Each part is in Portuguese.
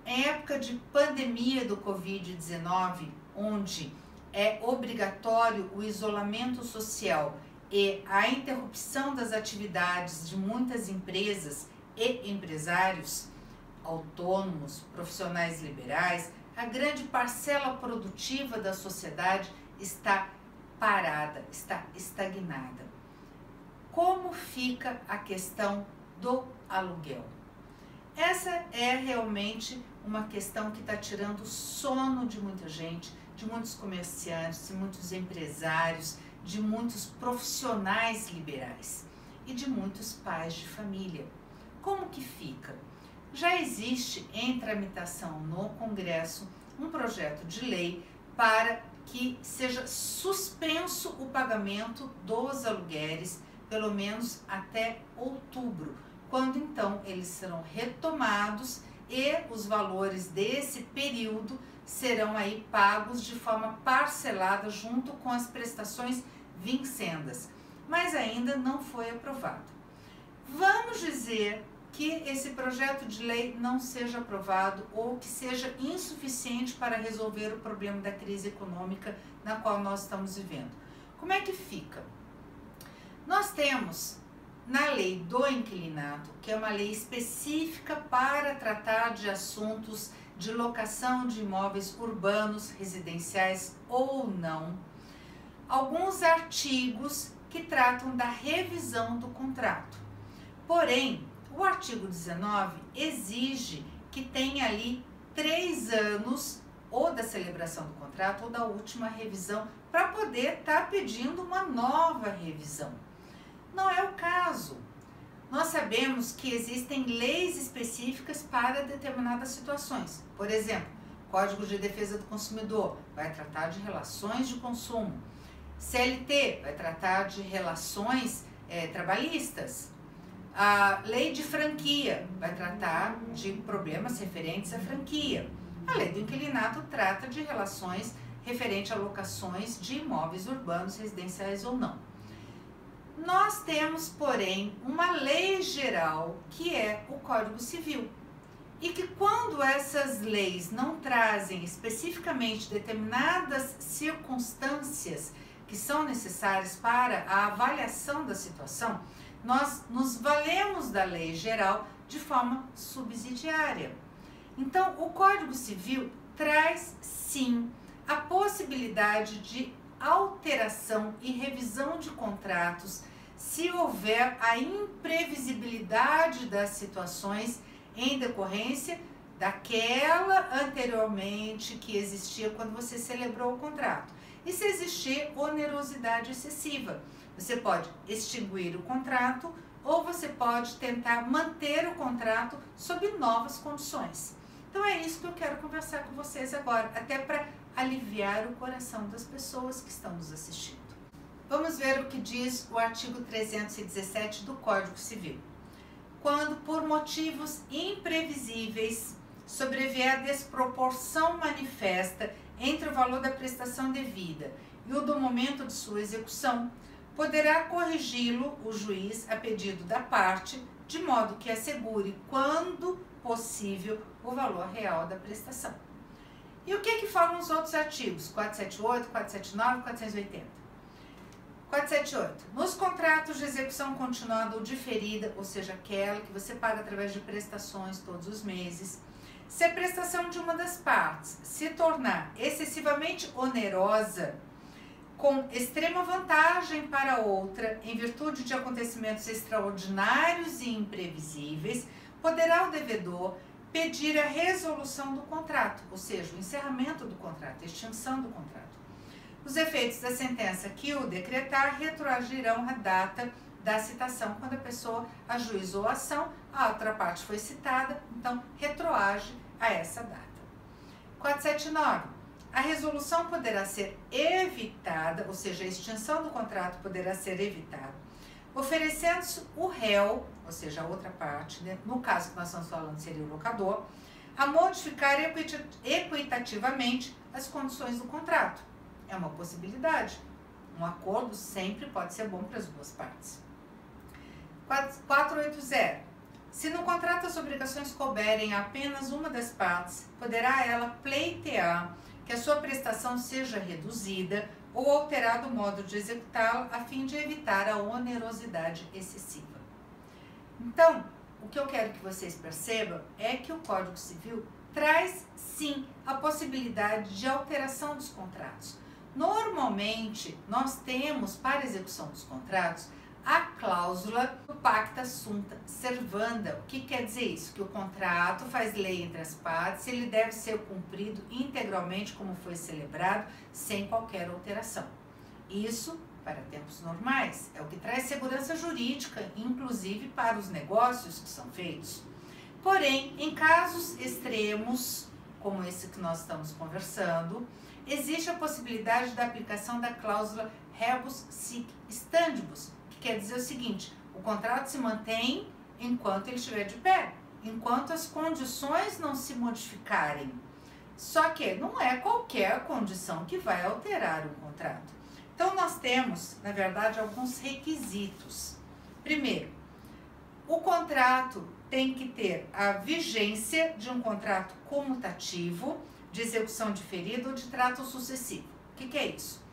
em época de pandemia do Covid-19, onde é obrigatório o isolamento social e a interrupção das atividades de muitas empresas e empresários, autônomos, profissionais liberais, a grande parcela produtiva da sociedade está parada, está estagnada. Como fica a questão do aluguel? Essa é realmente uma questão que está tirando o sono de muita gente, de muitos comerciantes, de muitos empresários, de muitos profissionais liberais e de muitos pais de família. Como que fica? Já existe em tramitação no Congresso um projeto de lei para que seja suspenso o pagamento dos aluguéis, pelo menos até outubro, quando então eles serão retomados e os valores desse período serão aí pagos de forma parcelada junto com as prestações vincendas, mas ainda não foi aprovado. Vamos dizer que esse projeto de lei não seja aprovado ou que seja insuficiente para resolver o problema da crise econômica na qual nós estamos vivendo. Como é que fica? Nós temos na lei do inquilinato, que é uma lei específica para tratar de assuntos de locação de imóveis urbanos, residenciais ou não, alguns artigos que tratam da revisão do contrato. Porém, o artigo 19 exige que tenha ali 3 anos ou da celebração do contrato ou da última revisão para poder estar pedindo uma nova revisão. Não é o caso. Nós sabemos que existem leis específicas para determinadas situações. Por exemplo, Código de Defesa do Consumidor vai tratar de relações de consumo. CLT vai tratar de relações trabalhistas. A lei de franquia vai tratar de problemas referentes à franquia. A lei do inquilinato trata de relações referentes a locações de imóveis urbanos, residenciais ou não. Nós temos, porém, uma lei geral que é o Código Civil e que quando essas leis não trazem especificamente determinadas circunstâncias que são necessárias para a avaliação da situação, nós nos valemos da lei geral de forma subsidiária. Então, o Código Civil traz, sim, a possibilidade de alteração e revisão de contratos se houver a imprevisibilidade das situações em decorrência daquela anteriormente que existia quando você celebrou o contrato. E se existir onerosidade excessiva, você pode extinguir o contrato ou você pode tentar manter o contrato sob novas condições. Então é isso que eu quero conversar com vocês agora, até para aliviar o coração das pessoas que estão nos assistindo. Vamos ver o que diz o artigo 317 do Código Civil. Quando por motivos imprevisíveis sobrevier desproporção manifesta entre o valor da prestação devida e o do momento de sua execução, poderá corrigi-lo o juiz a pedido da parte, de modo que assegure, quando possível, o valor real da prestação. E o que falam os outros artigos? 478, 479 e 480. 478. Nos contratos de execução continuada ou diferida, ou seja, aquela que você paga através de prestações todos os meses, se a prestação de uma das partes se tornar excessivamente onerosa, com extrema vantagem para outra, em virtude de acontecimentos extraordinários e imprevisíveis, poderá o devedor pedir a resolução do contrato, ou seja, o encerramento do contrato, a extinção do contrato. Os efeitos da sentença que o decretar retroagirão à data da citação, quando a pessoa ajuizou a ação, a outra parte foi citada, então retroage a essa data. 479. A resolução poderá ser evitada, ou seja, a extinção do contrato poderá ser evitada, oferecendo-se o réu, ou seja, a outra parte, né? No caso que nós estamos falando seria o locador, a modificar equitativamente as condições do contrato. É uma possibilidade. Um acordo sempre pode ser bom para as duas partes. 480. Se no contrato as obrigações couberem a apenas uma das partes, poderá ela pleitear que a sua prestação seja reduzida ou alterado o modo de executá-la a fim de evitar a onerosidade excessiva. Então, o que eu quero que vocês percebam é que o Código Civil traz, sim, a possibilidade de alteração dos contratos. Normalmente, nós temos, para execução dos contratos, a cláusula do pacta sunt servanda. O que quer dizer isso? Que o contrato faz lei entre as partes, ele deve ser cumprido integralmente como foi celebrado, sem qualquer alteração. Isso, para tempos normais, é o que traz segurança jurídica, inclusive para os negócios que são feitos. Porém, em casos extremos, como esse que nós estamos conversando, existe a possibilidade da aplicação da cláusula rebus sic stantibus, que quer dizer o seguinte: o contrato se mantém enquanto ele estiver de pé, enquanto as condições não se modificarem. Só que não é qualquer condição que vai alterar o contrato. Então, nós temos, na verdade, alguns requisitos. Primeiro, o contrato tem que ter a vigência de um contrato comutativo, de execução diferida ou de trato sucessivo. O que é isso?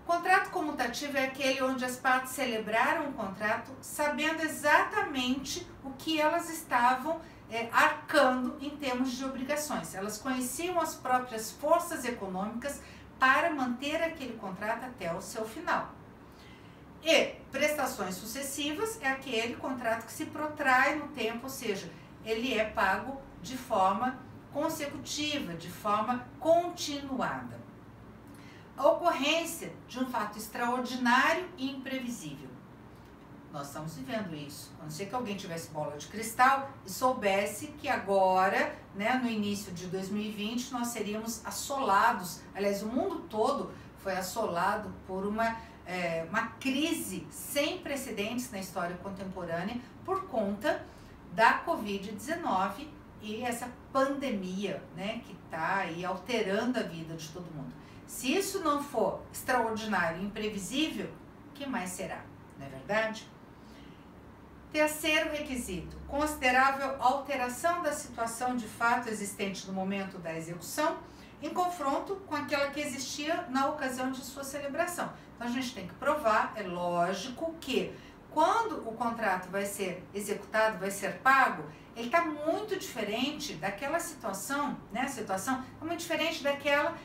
O contrato comutativo é aquele onde as partes celebraram o contrato sabendo exatamente o que elas estavam arcando em termos de obrigações. Elas conheciam as próprias forças econômicas para manter aquele contrato até o seu final. E prestações sucessivas é aquele contrato que se protrai no tempo, ou seja, ele é pago de forma consecutiva, de forma continuada. A ocorrência de um fato extraordinário e imprevisível. Nós estamos vivendo isso. A não ser que alguém tivesse bola de cristal e soubesse que agora, no início de 2020, nós seríamos assolados. Aliás, o mundo todo foi assolado por uma crise sem precedentes na história contemporânea por conta da Covid-19 e essa pandemia, que está aí alterando a vida de todo mundo. Se isso não for extraordinário e imprevisível, o que mais será? Não é verdade? Terceiro requisito: considerável alteração da situação de fato existente no momento da execução em confronto com aquela que existia na ocasião de sua celebração. Então a gente tem que provar, é lógico que quando o contrato vai ser executado, vai ser pago, ele está muito diferente daquela situação, a situação é muito diferente daquela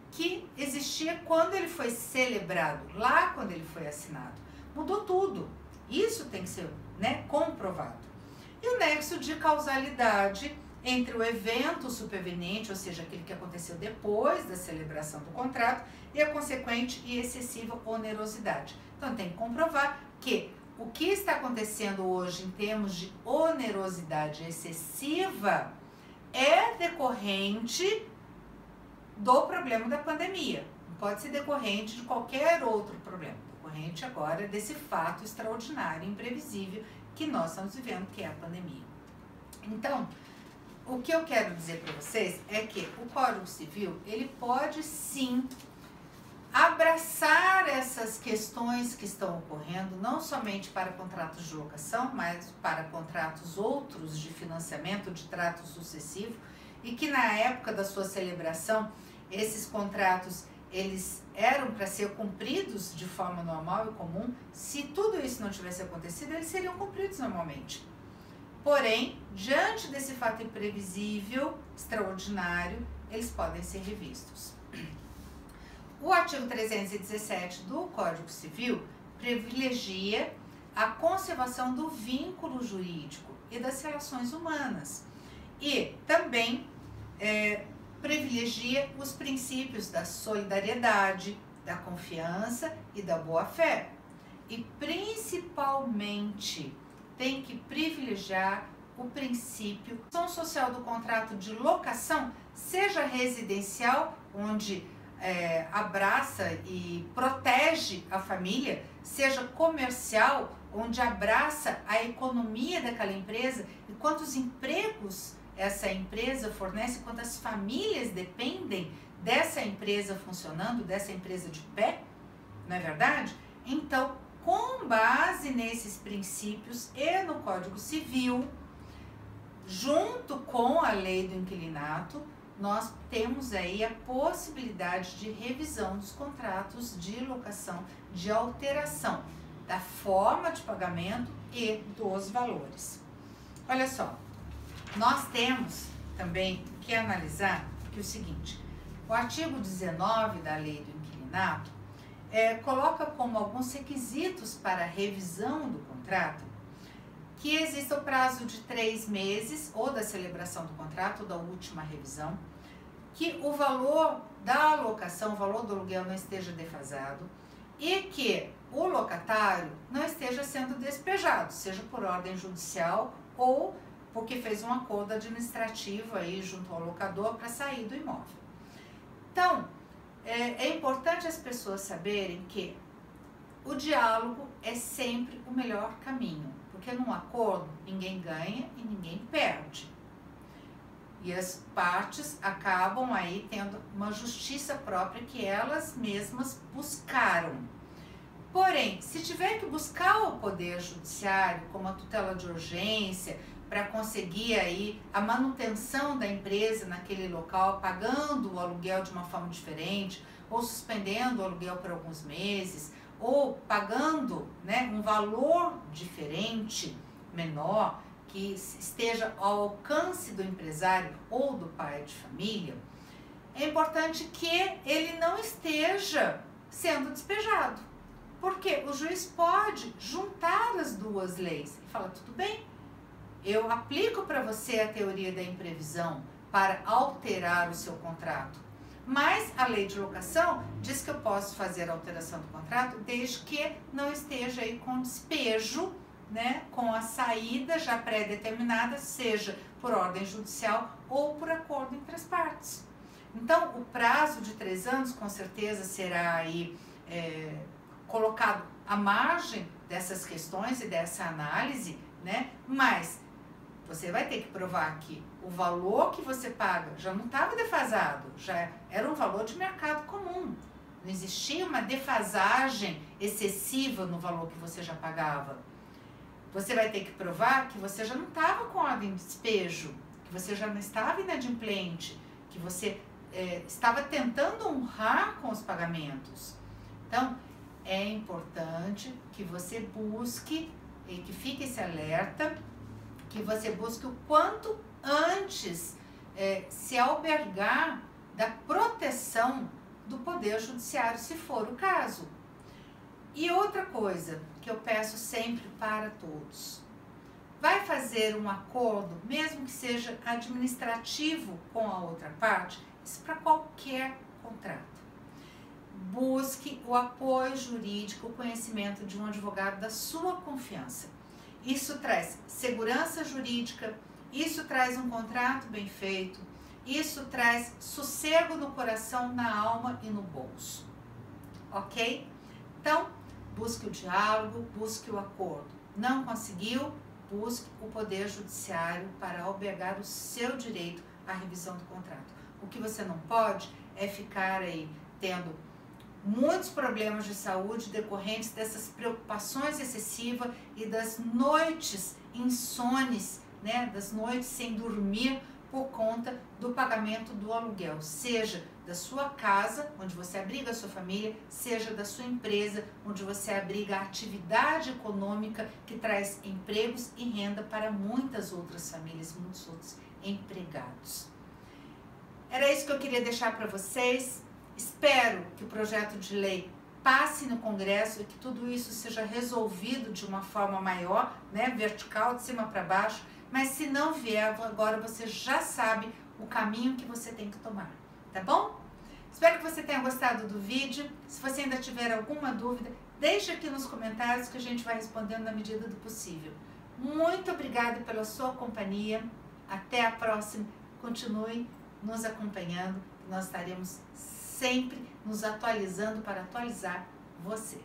que existia quando ele foi celebrado, lá quando ele foi assinado. Mudou tudo. Isso tem que ser comprovado. E o nexo de causalidade entre o evento superveniente, ou seja, aquele que aconteceu depois da celebração do contrato, e a consequente e excessiva onerosidade. Então tem que comprovar que o que está acontecendo hoje em termos de onerosidade excessiva é decorrente do problema da pandemia. Não pode ser decorrente de qualquer outro problema. Decorrente agora desse fato extraordinário e imprevisível que nós estamos vivendo, que é a pandemia. Então, o que eu quero dizer para vocês é que o Código Civil, ele pode sim abraçar essas questões que estão ocorrendo, não somente para contratos de locação, mas para contratos outros de financiamento, de trato sucessivo, e que na época da sua celebração, esses contratos, eles eram para ser cumpridos de forma normal e comum. Se tudo isso não tivesse acontecido, eles seriam cumpridos normalmente. Porém, diante desse fato imprevisível, extraordinário, eles podem ser revistos. O artigo 317 do Código Civil privilegia a conservação do vínculo jurídico e das relações humanas e também privilegia os princípios da solidariedade, da confiança e da boa-fé. E principalmente tem que privilegiar o princípio da ação social do contrato de locação, seja residencial, onde abraça e protege a família, seja comercial, onde abraça a economia daquela empresa e quantos empregos essa empresa fornece, quantas famílias dependem dessa empresa funcionando, dessa empresa de pé, não é verdade? Então, com base nesses princípios e no Código Civil, junto com a lei do inquilinato, nós temos aí a possibilidade de revisão dos contratos de locação, de alteração da forma de pagamento e dos valores. Olha só, nós temos também que analisar que o seguinte, o artigo 19 da lei do inquilinato coloca como alguns requisitos para a revisão do contrato que exista o prazo de 3 meses ou da celebração do contrato ou da última revisão, que o valor da alocação, o valor do aluguel não esteja defasado e que o locatário não esteja sendo despejado, seja por ordem judicial ou porque fez um acordo administrativo aí junto ao locador para sair do imóvel. Então, é importante as pessoas saberem que o diálogo é sempre o melhor caminho, porque num acordo ninguém ganha e ninguém perde. E as partes acabam aí tendo uma justiça própria que elas mesmas buscaram. Porém, se tiver que buscar o poder judiciário, como a tutela de urgência, para conseguir aí a manutenção da empresa naquele local, pagando o aluguel de uma forma diferente, ou suspendendo o aluguel por alguns meses, ou pagando, né, um valor diferente, menor, que esteja ao alcance do empresário ou do pai de família, é importante que ele não esteja sendo despejado. Porque o juiz pode juntar as duas leis e falar, tudo bem, eu aplico para você a teoria da imprevisão para alterar o seu contrato. Mas a lei de locação diz que eu posso fazer a alteração do contrato desde que não esteja aí com despejo, né, com a saída já pré-determinada, seja por ordem judicial ou por acordo entre as partes. Então, o prazo de 3 anos com certeza será aí colocado à margem dessas questões e dessa análise, né, mas você vai ter que provar que o valor que você paga já não estava defasado, já era um valor de mercado comum. Não existia uma defasagem excessiva no valor que você já pagava. Você vai ter que provar que você já não estava com ordem de despejo, que você já não estava inadimplente, que você estava tentando honrar com os pagamentos. Então, é importante que você busque, e que fique esse alerta, que você busque o quanto antes se albergar da proteção do Poder Judiciário, se for o caso. E outra coisa que eu peço sempre para todos, vai fazer um acordo, mesmo que seja administrativo com a outra parte, isso para qualquer contrato. Busque o apoio jurídico, o conhecimento de um advogado da sua confiança. Isso traz segurança jurídica, isso traz um contrato bem feito, isso traz sossego no coração, na alma e no bolso. Ok? Então, busque o diálogo, busque o acordo. Não conseguiu? Busque o Poder Judiciário para albergar o seu direito à revisão do contrato. O que você não pode é ficar aí tendo muitos problemas de saúde decorrentes dessas preocupações excessivas e das noites insones, né, das noites sem dormir por conta do pagamento do aluguel, seja da sua casa, onde você abriga a sua família, seja da sua empresa, onde você abriga a atividade econômica que traz empregos e renda para muitas outras famílias, muitos outros empregados. Era isso que eu queria deixar para vocês. Espero que o projeto de lei passe no Congresso e que tudo isso seja resolvido de uma forma maior, né, vertical, de cima para baixo, mas se não vier, agora você já sabe o caminho que você tem que tomar, tá bom? Espero que você tenha gostado do vídeo. Se você ainda tiver alguma dúvida, deixe aqui nos comentários que a gente vai respondendo na medida do possível. Muito obrigada pela sua companhia. Até a próxima. Continue nos acompanhando. Nós estaremos sempre nos atualizando para atualizar você.